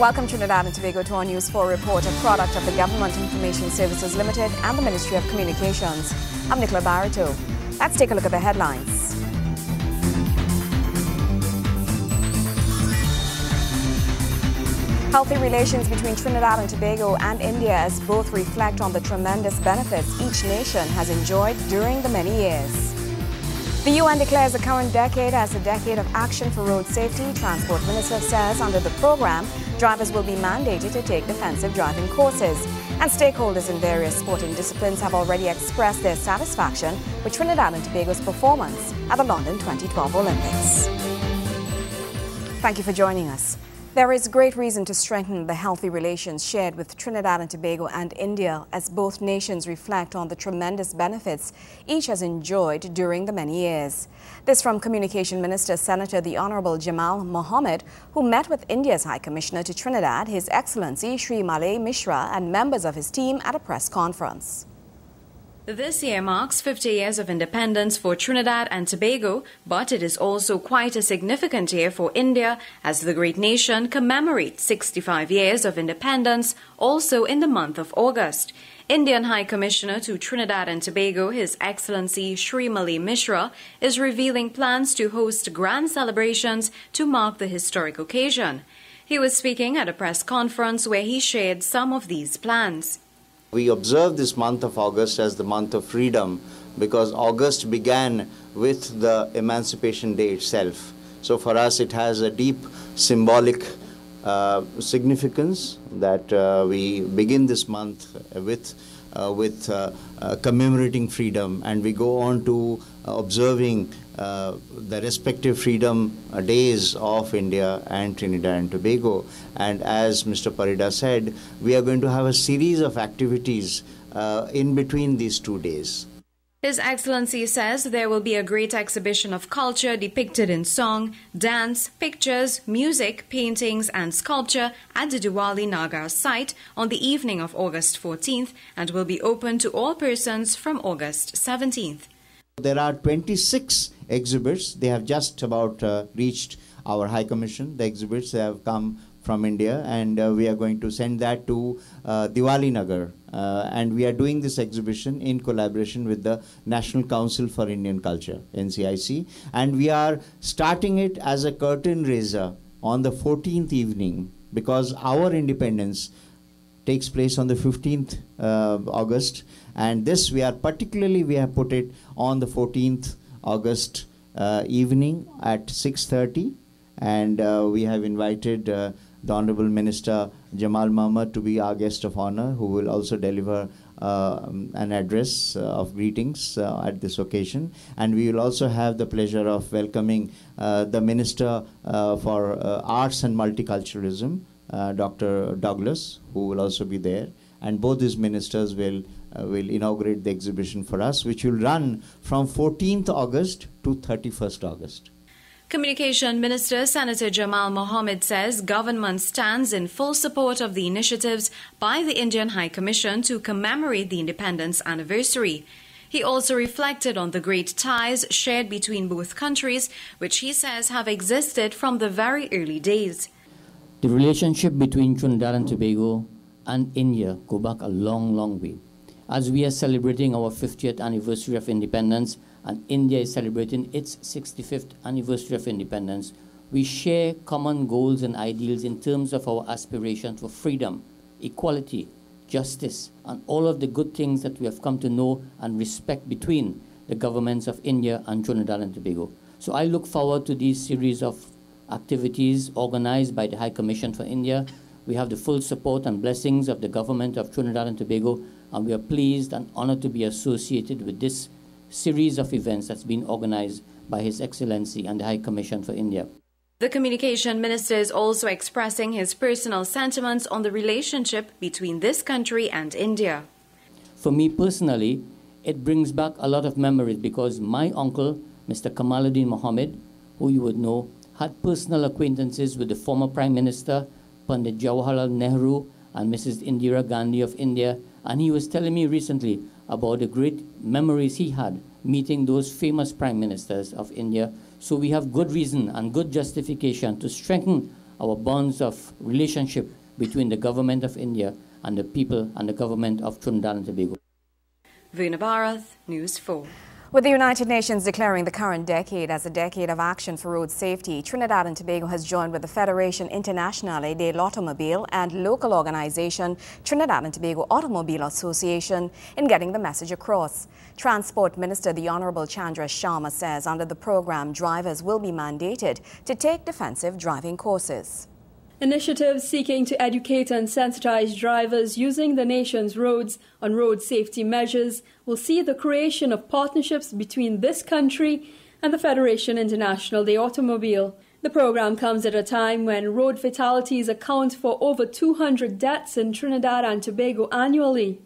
Welcome Trinidad and Tobago to our News 4 report, a product of the Government Information Services Limited and the Ministry of Communications. I'm Nicola Barito. Let's take a look at the headlines. Healthy relations between Trinidad and Tobago and India as both reflect on the tremendous benefits each nation has enjoyed during the many years. The UN declares the current decade as a decade of action for road safety. Transport Minister says under the program, drivers will be mandated to take defensive driving courses. And stakeholders in various sporting disciplines have already expressed their satisfaction with Trinidad and Tobago's performance at the London 2012 Olympics. Thank you for joining us. There is great reason to strengthen the healthy relations shared with Trinidad and Tobago and India as both nations reflect on the tremendous benefits each has enjoyed during the many years. This from Communication Minister Senator the Honorable Jamal Mohammed, who met with India's High Commissioner to Trinidad, His Excellency Shri Malay Mishra, and members of his team at a press conference. This year marks 50 years of independence for Trinidad and Tobago, but it is also quite a significant year for India as the great nation commemorates 65 years of independence also in the month of August. Indian High Commissioner to Trinidad and Tobago, His Excellency Shri Malay Mishra, is revealing plans to host grand celebrations to mark the historic occasion. He was speaking at a press conference where he shared some of these plans. We observe this month of August as the month of freedom because August began with the Emancipation Day itself. So for us it has a deep symbolic significance that we begin this month with commemorating freedom, and we go on to observing the respective freedom days of India and Trinidad and Tobago. And as Mr. Parida said, we are going to have a series of activities in between these 2 days. His Excellency says there will be a great exhibition of culture depicted in song, dance, pictures, music, paintings and sculpture at the Diwali Nagar site on the evening of August 14th and will be open to all persons from August 17th. There are 26 exhibits. They have just about reached our High Commission. The exhibits have come from India, and we are going to send that to Diwali Nagar. And we are doing this exhibition in collaboration with the National Council for Indian Culture, NCIC. And we are starting it as a curtain raiser on the 14th evening because our independence takes place on the 15th August. And this we have put it on the 14th August evening at 6:30. And we have invited the Honorable Minister Jamal Mohammed to be our guest of honor, who will also deliver an address of greetings at this occasion. And we will also have the pleasure of welcoming the Minister for Arts and Multiculturalism, Dr. Douglas, who will also be there. And both these ministers will inaugurate the exhibition for us, which will run from 14th August to 31st August. Communication Minister Senator Jamal Mohammed says government stands in full support of the initiatives by the Indian High Commission to commemorate the independence anniversary. He also reflected on the great ties shared between both countries, which he says have existed from the very early days. The relationship between Trinidad and Tobago and India go back a long, long way. As we are celebrating our 50th anniversary of independence, and India is celebrating its 65th anniversary of independence, we share common goals and ideals in terms of our aspiration for freedom, equality, justice, and all of the good things that we have come to know and respect between the governments of India and Trinidad and Tobago. So I look forward to these series of activities organized by the High Commission for India. We have the full support and blessings of the government of Trinidad and Tobago, and we are pleased and honored to be associated with this series of events that's been organized by His Excellency and the High Commission for India. The Communication Minister is also expressing his personal sentiments on the relationship between this country and India. For me personally, it brings back a lot of memories because my uncle, Mr. Kamaluddin Mohammed, who you would know, had personal acquaintances with the former Prime Minister, Pandit Jawaharlal Nehru, and Mrs. Indira Gandhi of India, and he was telling me recently about the great memories he had meeting those famous prime ministers of India. So we have good reason and good justification to strengthen our bonds of relationship between the government of India and the people and the government of Trinidad and Tobago. Veena Bharath, News 4. With the United Nations declaring the current decade as a decade of action for road safety, Trinidad and Tobago has joined with the Fédération Internationale de l'Automobile and local organization Trinidad and Tobago Automobile Association in getting the message across. Transport Minister the Honorable Chandra Sharma says under the program, drivers will be mandated to take defensive driving courses. Initiatives seeking to educate and sensitize drivers using the nation's roads on road safety measures will see the creation of partnerships between this country and the Fédération Internationale de l'Automobile. The program comes at a time when road fatalities account for over 200 deaths in Trinidad and Tobago annually.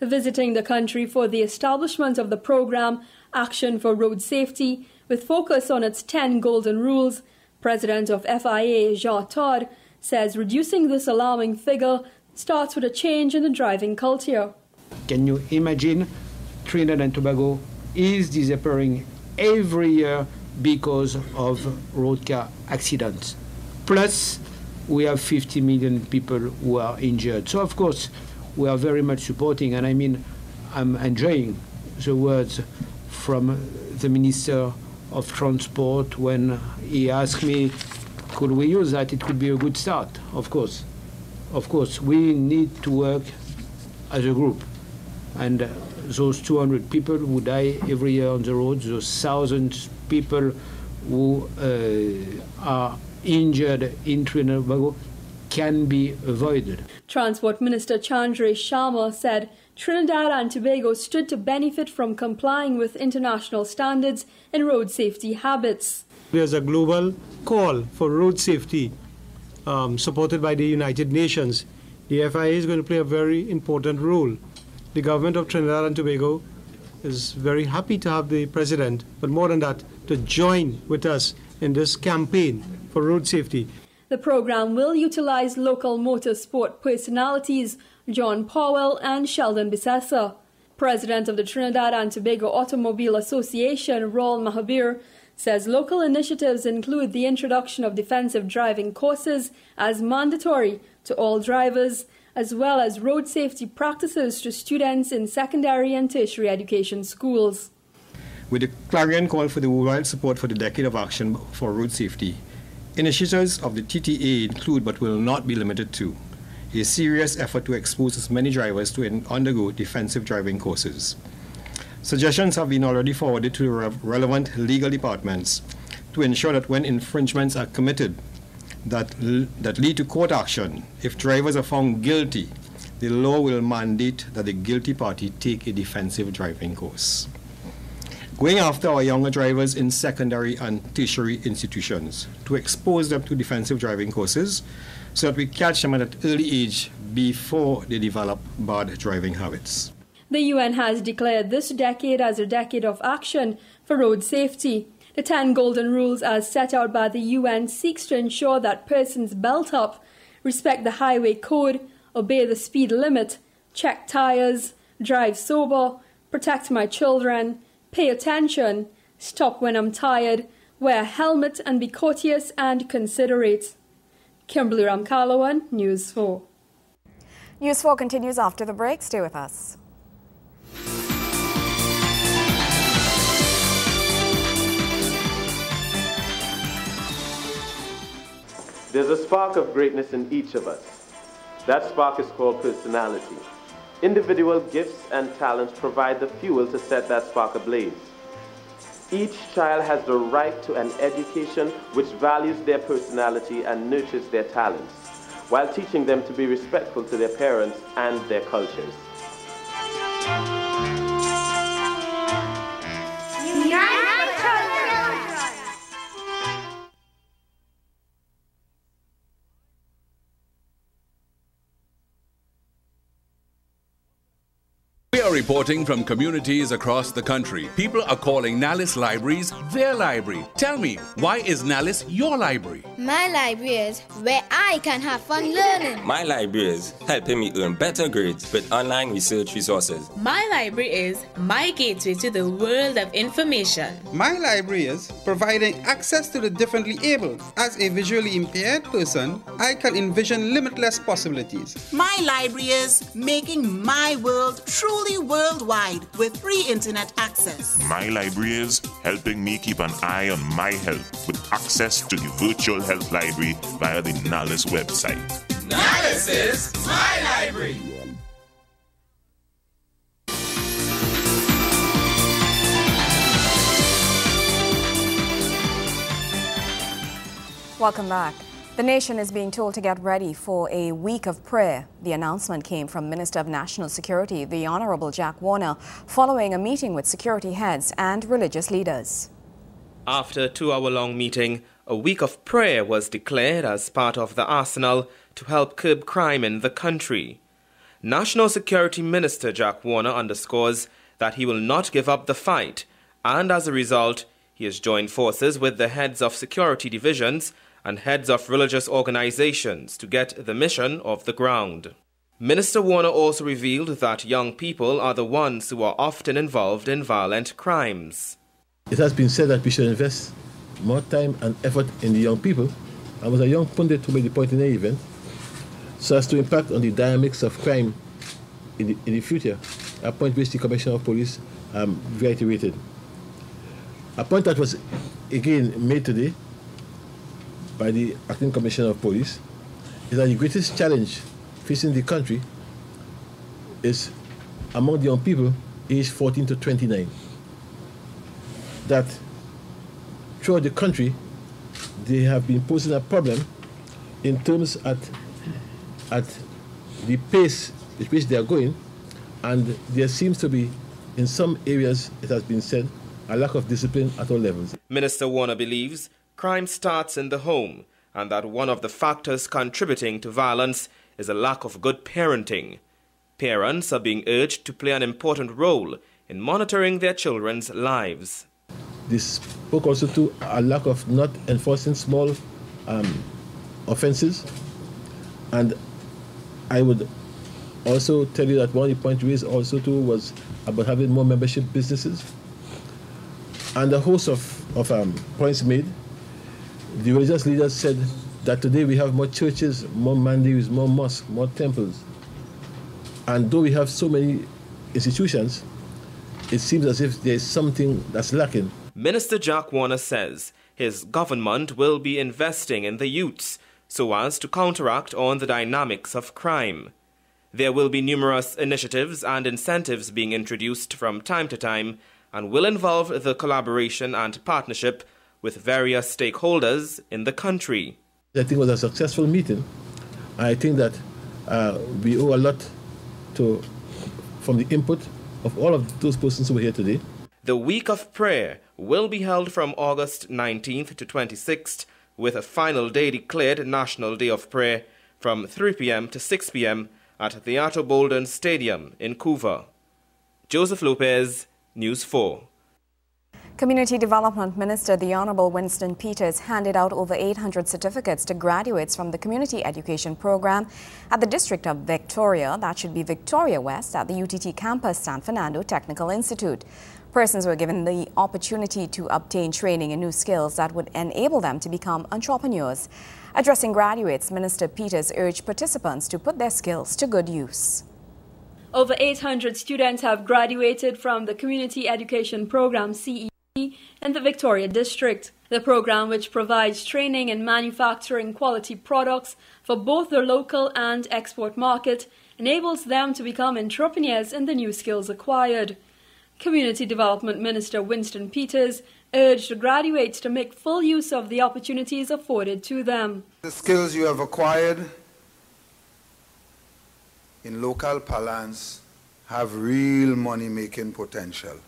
Visiting the country for the establishment of the program, Action for Road Safety, with focus on its 10 golden rules, President of FIA, Jean Todd, says reducing this alarming figure starts with a change in the driving culture. Can you imagine Trinidad and Tobago is disappearing every year because of road car accidents? Plus, we have 50 million people who are injured. So, of course, we are very much supporting, and I mean, I'm enjoying the words from the Minister of Transport when he asked me, could we use that? It could be a good start, of course. Of course, we need to work as a group. And those 200 people who die every year on the roads, those 1,000 people who are injured in Trinidad and Tobago can be avoided. Transport Minister Chandra Sharma said Trinidad and Tobago stood to benefit from complying with international standards in road safety habits. There's a global call for road safety supported by the United Nations. The FIA is going to play a very important role. The government of Trinidad and Tobago is very happy to have the president, but more than that, to join with us in this campaign for road safety. The program will utilize local motorsport personalities John Powell and Sheldon Bissessa. President of the Trinidad and Tobago Automobile Association, Raul Mahabir, says local initiatives include the introduction of defensive driving courses as mandatory to all drivers, as well as road safety practices to students in secondary and tertiary education schools. With the clarion call for the worldwide support for the Decade of Action for Road Safety, initiatives of the TTA include, but will not be limited to, a serious effort to expose as many drivers to undergo defensive driving courses. Suggestions have been already forwarded to the relevant legal departments to ensure that when infringements are committed that lead to court action, if drivers are found guilty, the law will mandate that the guilty party take a defensive driving course. Going after our younger drivers in secondary and tertiary institutions to expose them to defensive driving courses so that we catch them at an early age before they develop bad driving habits. The UN has declared this decade as a decade of action for road safety. The 10 golden rules as set out by the UN seeks to ensure that persons belt up, respect the highway code, obey the speed limit, check tires, drive sober, protect my children, pay attention, stop when I'm tired, wear a helmet and be courteous and considerate. Kimberly Ramkalawan, News 4. News 4 continues after the break. Stay with us. There's a spark of greatness in each of us. That spark is called personality. Individual gifts and talents provide the fuel to set that spark ablaze. Each child has the right to an education which values their personality and nurtures their talents, while teaching them to be respectful to their parents and their cultures. We are reporting from communities across the country. People are calling Nalis Libraries their library. Tell me, why is Nalis your library? My library is where I can have fun learning. My library is helping me earn better grades with online research resources. My library is my gateway to the world of information. My library is providing access to the differently abled. As a visually impaired person, I can envision limitless possibilities. My library is making my world truly worldwide with free internet access. My library is helping me keep an eye on my health with access to the virtual health library via the Nalis website. Nalis is my library. Welcome back. The nation is being told to get ready for a week of prayer. The announcement came from Minister of National Security, the Honorable Jack Warner, following a meeting with security heads and religious leaders. After a 2-hour-long meeting, a week of prayer was declared as part of the arsenal to help curb crime in the country. National Security Minister Jack Warner underscores that he will not give up the fight, and as a result, he has joined forces with the heads of security divisions and heads of religious organizations to get the mission off the ground. Minister Warner also revealed that young people are the ones who are often involved in violent crimes. It has been said that we should invest more time and effort in the young people. I was a young pundit who made the point in the event, so as to impact on the dynamics of crime in the future, a point which the Commissioner of Police reiterated. A point that was again made today by the Acting Commissioner of Police is that the greatest challenge facing the country is among the young people aged 14 to 29. That throughout the country, they have been posing a problem in terms at the pace at which they are going, and there seems to be, in some areas, it has been said, a lack of discipline at all levels. Minister Warner believes crime starts in the home, and that one of the factors contributing to violence is a lack of good parenting. Parents are being urged to play an important role in monitoring their children's lives. This spoke also to a lack of not enforcing small offenses, and I would also tell you that one of the points raised also too was about having more membership businesses, and a host of points made. The religious leaders said that today we have more churches, more mandiris, more mosques, more temples. And though we have so many institutions, it seems as if there is something that's lacking. Minister Jack Warner says his government will be investing in the youths so as to counteract on the dynamics of crime. There will be numerous initiatives and incentives being introduced from time to time and will involve the collaboration and partnership with various stakeholders in the country. I think it was a successful meeting. I think that we owe a lot from the input of all of those persons who were here today. The week of prayer will be held from August 19th to 26th, with a final day declared National Day of Prayer from 3 p.m. to 6 p.m. at the Arthur Bolden Stadium in Couva. Joseph Lopez, News 4. Community Development Minister, the Honorable Winston Peters, handed out over 800 certificates to graduates from the community education program at the District of Victoria, that should be Victoria West, at the UTT campus, San Fernando Technical Institute. Persons were given the opportunity to obtain training in new skills that would enable them to become entrepreneurs. Addressing graduates, Minister Peters urged participants to put their skills to good use. Over 800 students have graduated from the Community Education Program, CEP, in the Victoria District. The program, which provides training in manufacturing quality products for both the local and export market, enables them to become entrepreneurs in the new skills acquired. Community Development Minister Winston Peters urged graduates to make full use of the opportunities afforded to them. The skills you have acquired in local parlance have real money-making potential.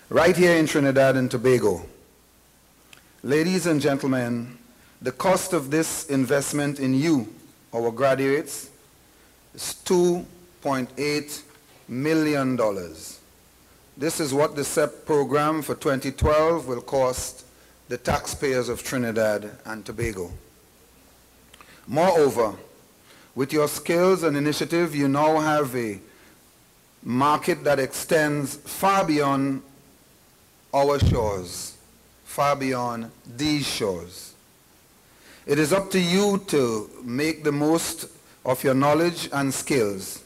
Right here in Trinidad and Tobago, ladies and gentlemen, the cost of this investment in you, our graduates, is $2.8 million. This is what the CEP program for 2012 will cost the taxpayers of Trinidad and Tobago. Moreover, with your skills and initiative, you now have a market that extends far beyond our shores, far beyond these shores. It is up to you to make the most of your knowledge and skills,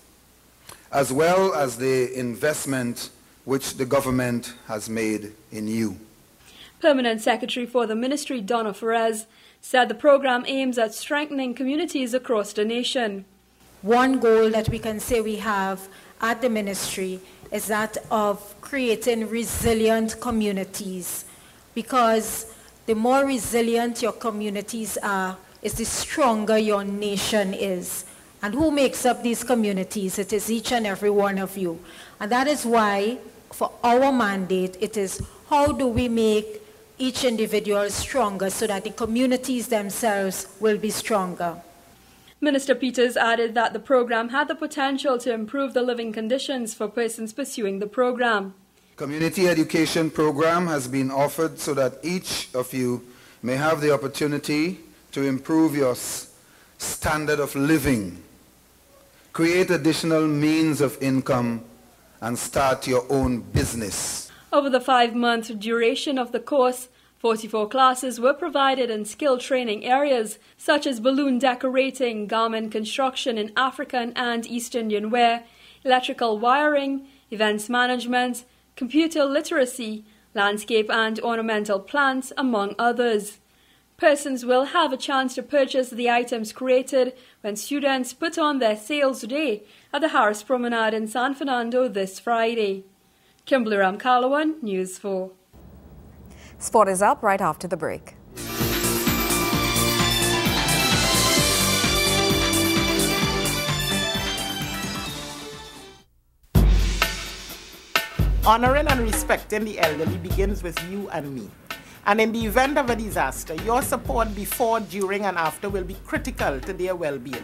as well as the investment which the government has made in you. Permanent Secretary for the Ministry, Donna Ferez, said the program aims at strengthening communities across the nation. One goal that we can say we have at the ministry is that of creating resilient communities, because the more resilient your communities are, is the stronger your nation is. And who makes up these communities? It is each and every one of you. And that is why, for our mandate, it is how do we make each individual stronger so that the communities themselves will be stronger. Minister Peters added that the program had the potential to improve the living conditions for persons pursuing the program. Community education program has been offered so that each of you may have the opportunity to improve your standard of living, create additional means of income, and start your own business. Over the 5-month duration of the course, 44 classes were provided in skill training areas such as balloon decorating, garment construction in African and East Indian wear, electrical wiring, events management, computer literacy, landscape and ornamental plants, among others. Persons will have a chance to purchase the items created when students put on their sales day at the Harris Promenade in San Fernando this Friday. Kimberly Ramkalawan, News 4. Sport is up right after the break. Honoring and respecting the elderly begins with you and me. And in the event of a disaster, your support before, during, and after will be critical to their well-being.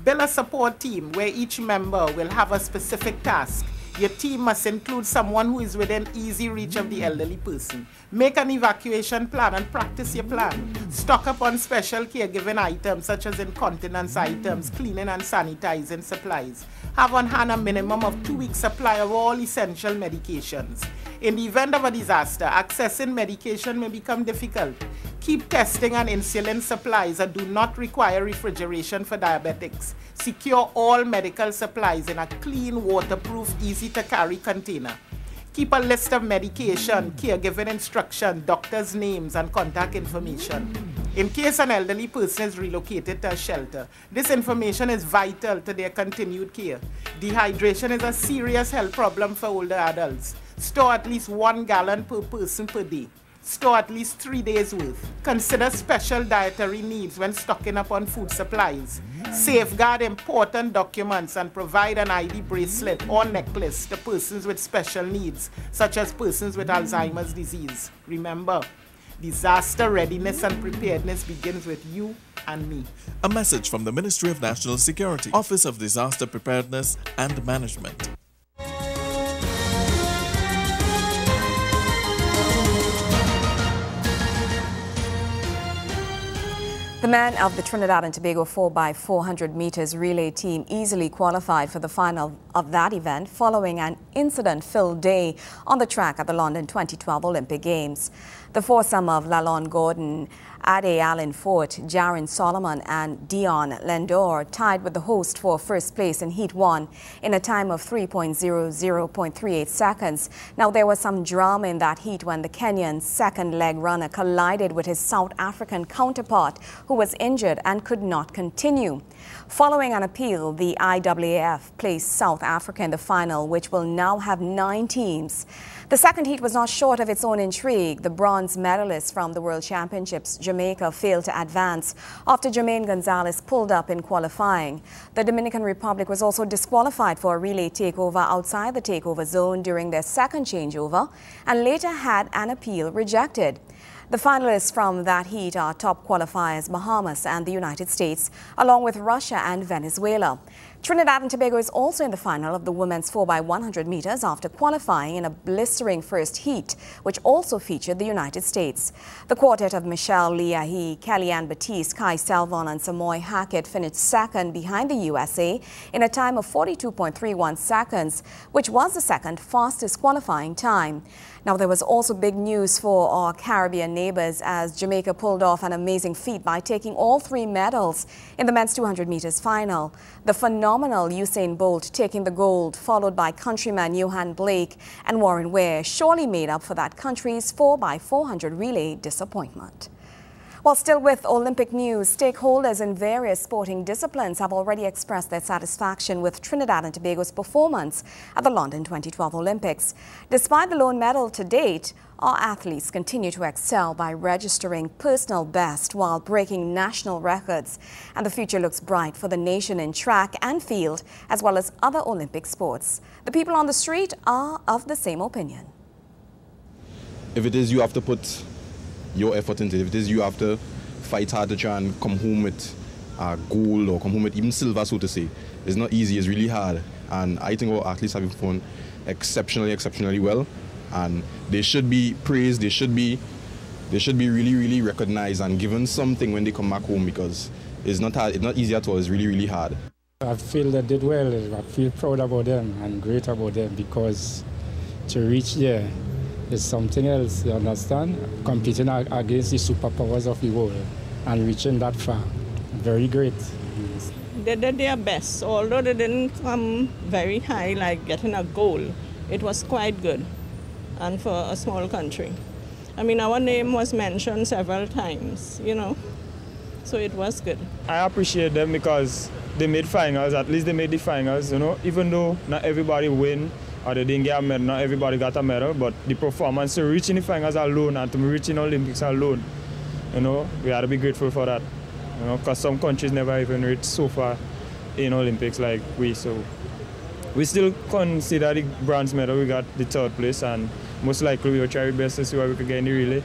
Build a support team where each member will have a specific task. Your team must include someone who is within easy reach of the elderly person. Make an evacuation plan and practice your plan. Stock up on special caregiving items such as incontinence items, cleaning and sanitizing supplies. Have on hand a minimum of 2 weeks supply of all essential medications. In the event of a disaster, accessing medication may become difficult. Keep testing and insulin supplies that do not require refrigeration for diabetics. Secure all medical supplies in a clean, waterproof, easy-to-carry container. Keep a list of medication, caregiving instruction, doctors' names, and contact information. In case an elderly person is relocated to a shelter, this information is vital to their continued care. Dehydration is a serious health problem for older adults. Store at least 1 gallon per person per day. Store at least 3 days' worth. Consider special dietary needs when stocking up on food supplies. Safeguard important documents and provide an ID bracelet or necklace to persons with special needs, such as persons with Alzheimer's disease. Remember, disaster readiness and preparedness begins with you and me. A message from the Ministry of National Security, Office of Disaster Preparedness and Management. The men of the Trinidad and Tobago 4x400 meters relay team easily qualified for the final of that event following an incident-filled day on the track at the London 2012 Olympic Games. The foursome of Lalonde Gordon, Ade Allen Fort, Jaron Solomon and Dion Lendor tied with the host for first place in Heat 1 in a time of 3.00.38 seconds. Now, there was some drama in that heat when the Kenyan second leg runner collided with his South African counterpart, who was injured and could not continue. Following an appeal, the IAAF placed South Africa in the final, which will now have 9 teams. The second heat was not short of its own intrigue. The bronze medalists from the World Championships, Jamaica, failed to advance after Jermaine Gonzalez pulled up in qualifying. The Dominican Republic was also disqualified for a relay takeover outside the takeover zone during their second changeover and later had an appeal rejected. The finalists from that heat are top qualifiers Bahamas and the United States, along with Russia and Venezuela. Trinidad and Tobago is also in the final of the women's 4x100 meters after qualifying in a blistering first heat, which also featured the United States. The quartet of Michelle Liahi, Kellyanne Batiste, Kai Selvon and Samoy Hackett finished second behind the USA in a time of 42.31 seconds, which was the second fastest qualifying time. Now, there was also big news for our Caribbean neighbors as Jamaica pulled off an amazing feat by taking all 3 medals in the men's 200 meters final. The phenomenal Usain Bolt taking the gold, followed by countryman Johan Blake and Warren Ware, surely made up for that country's 4x400 relay disappointment. While still with Olympic news, stakeholders in various sporting disciplines have already expressed their satisfaction with Trinidad and Tobago's performance at the London 2012 Olympics. Despite the lone medal to date, our athletes continue to excel by registering personal best while breaking national records. And the future looks bright for the nation in track and field, as well as other Olympic sports. The people on the street are of the same opinion. If it is, you have to put your effort into it. If it is, you have to fight hard to try and come home with a gold or come home with even silver, so to say. It's not easy, it's really hard. And I think our athletes have performed exceptionally well. And they should be praised, they should be really recognized and given something when they come back home, because it's not hard, it's not easy at all, it's really hard. I feel they did well. I feel proud about them and great about them, because to reach there is something else, you understand? Competing against the superpowers of the world and reaching that far. Very great. They did their best, although they didn't come very high like getting a goal. It was quite good, and for a small country. I mean, our name was mentioned several times, you know, so it was good. I appreciate them because they made finals, at least they made the finals, you know, even though not everybody win or they didn't get a medal, not everybody got a medal, but the performance to reach in the finals alone and to reach in Olympics alone, you know, we had to be grateful for that, you know, because some countries never even reached so far in Olympics like we, so we still consider the bronze medal. We got the 3rd place, and most likely we will try our best to see what we could get in the relay.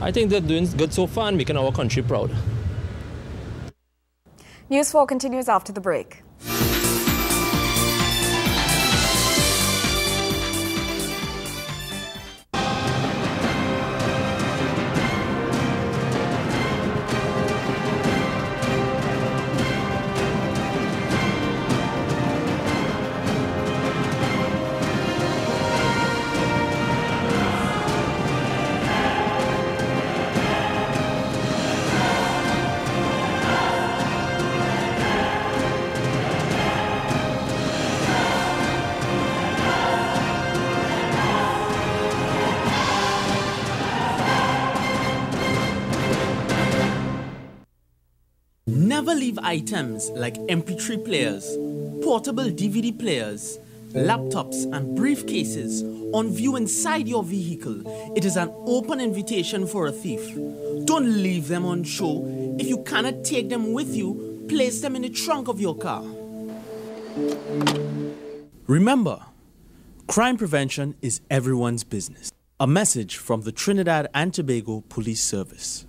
I think they're doing good so far and making our country proud. News 4 continues after the break. Never leave items like MP3 players, portable DVD players, laptops and briefcases on view inside your vehicle. It is an open invitation for a thief. Don't leave them on show. If you cannot take them with you, place them in the trunk of your car. Remember, crime prevention is everyone's business. A message from the Trinidad and Tobago Police Service.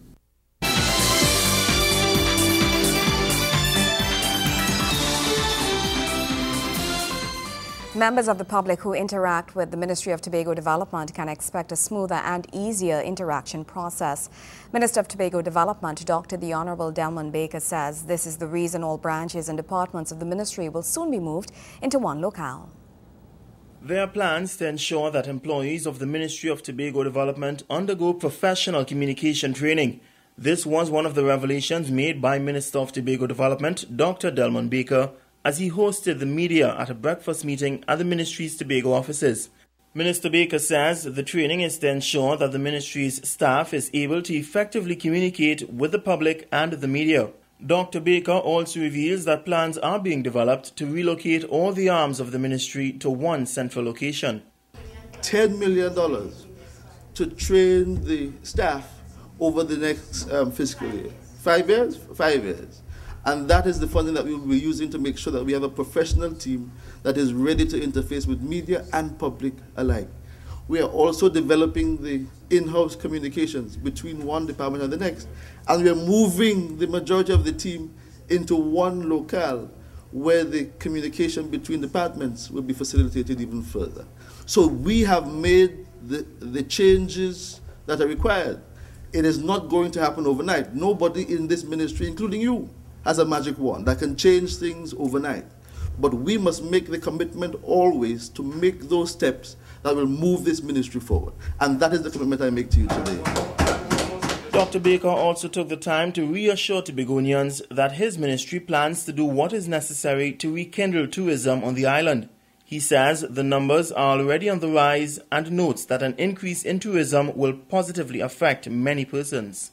Members of the public who interact with the Ministry of Tobago Development can expect a smoother and easier interaction process. Minister of Tobago Development, Dr. The Honorable Delmon Baker, says this is the reason all branches and departments of the ministry will soon be moved into one locale. There are plans to ensure that employees of the Ministry of Tobago Development undergo professional communication training. This was one of the revelations made by Minister of Tobago Development, Dr. Delmon Baker, as he hosted the media at a breakfast meeting at the ministry's Tobago offices. Minister Baker says the training is to ensure that the ministry's staff is able to effectively communicate with the public and the media. Dr. Baker also reveals that plans are being developed to relocate all the arms of the ministry to one central location. $10 million to train the staff over the next fiscal year. 5 years? 5 years. And that is the funding that we will be using to make sure that we have a professional team that is ready to interface with media and public alike. We are also developing the in-house communications between one department and the next. And we are moving the majority of the team into one locale where the communication between departments will be facilitated even further. So we have made the changes that are required. It is not going to happen overnight. Nobody in this ministry, including you, has a magic wand that can change things overnight. But we must make the commitment always to make those steps that will move this ministry forward. And that is the commitment I make to you today. Dr. Baker also took the time to reassure Tobagonians that his ministry plans to do what is necessary to rekindle tourism on the island. He says the numbers are already on the rise and notes that an increase in tourism will positively affect many persons.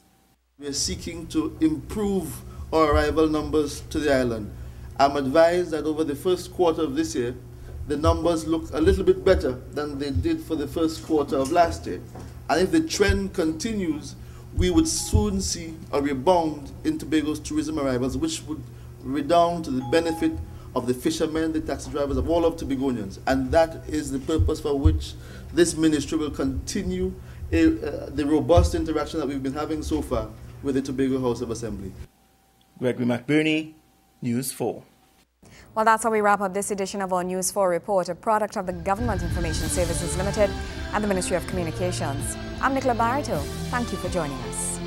We are seeking to improve our arrival numbers to the island. I'm advised that over the first quarter of this year, the numbers look a little bit better than they did for the first quarter of last year. And if the trend continues, we would soon see a rebound in Tobago's tourism arrivals, which would redound to the benefit of the fishermen, the taxi drivers, of all of Tobagonians. And that is the purpose for which this ministry will continue the robust interaction that we've been having so far with the Tobago House of Assembly. Gregory McBurney, News 4. Well, that's how we wrap up this edition of our News 4 report, a product of the Government Information Services Limited and the Ministry of Communications. I'm Nicola Barreto. Thank you for joining us.